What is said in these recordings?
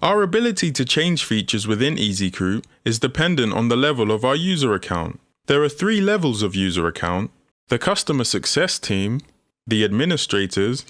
Our ability to change features within EasyCruit is dependent on the level of our user account. There are 3 levels of user account: the customer success team, the administrators,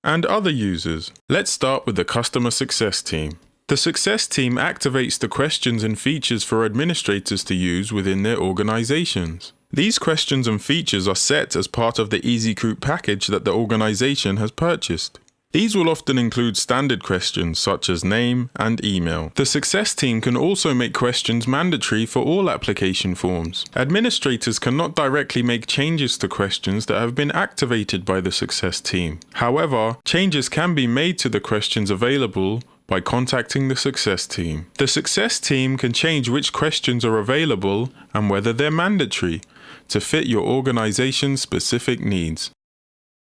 and other users. Let's start with the customer success team. The success team activates the questions and features for administrators to use within their organizations. These questions and features are set as part of the EasyCruit package that the organization has purchased. These will often include standard questions such as name and email. The success team can also make questions mandatory for all application forms. Administrators cannot directly make changes to questions that have been activated by the success team. However, changes can be made to the questions available by contacting the success team. The success team can change which questions are available and whether they're mandatory to fit your organization's specific needs.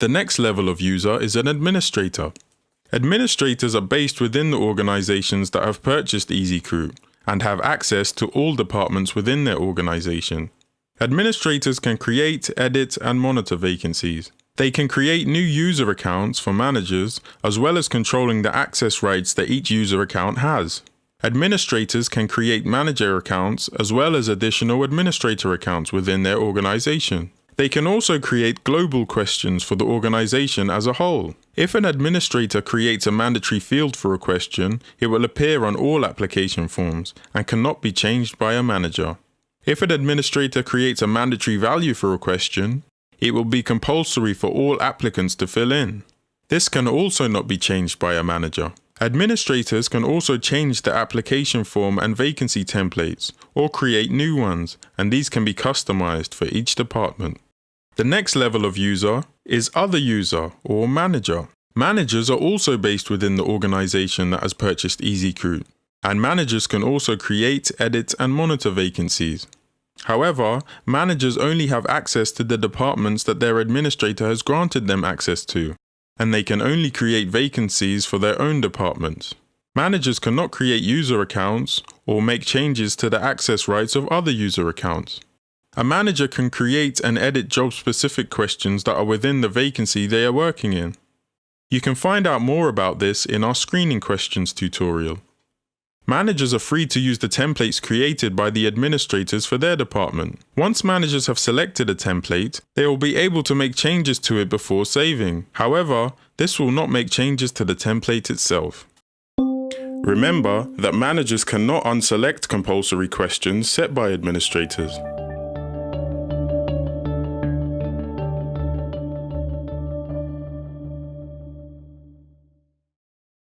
The next level of user is an administrator. Administrators are based within the organizations that have purchased EasyCruit and have access to all departments within their organization. Administrators can create, edit, and monitor vacancies. They can create new user accounts for managers, as well as controlling the access rights that each user account has. Administrators can create manager accounts as well as additional administrator accounts within their organization. They can also create global questions for the organization as a whole. If an administrator creates a mandatory field for a question, it will appear on all application forms and cannot be changed by a manager. If an administrator creates a mandatory value for a question, it will be compulsory for all applicants to fill in. This can also not be changed by a manager. Administrators can also change the application form and vacancy templates or create new ones, and these can be customized for each department. The next level of user is other user or manager. Managers are also based within the organization that has purchased EasyCruit, and managers can also create, edit, and monitor vacancies. However, managers only have access to the departments that their administrator has granted them access to, and they can only create vacancies for their own departments. Managers cannot create user accounts or make changes to the access rights of other user accounts. A manager can create and edit job-specific questions that are within the vacancy they are working in. You can find out more about this in our screening questions tutorial. Managers are free to use the templates created by the administrators for their department. Once managers have selected a template, they will be able to make changes to it before saving. However, this will not make changes to the template itself. Remember that managers cannot unselect compulsory questions set by administrators.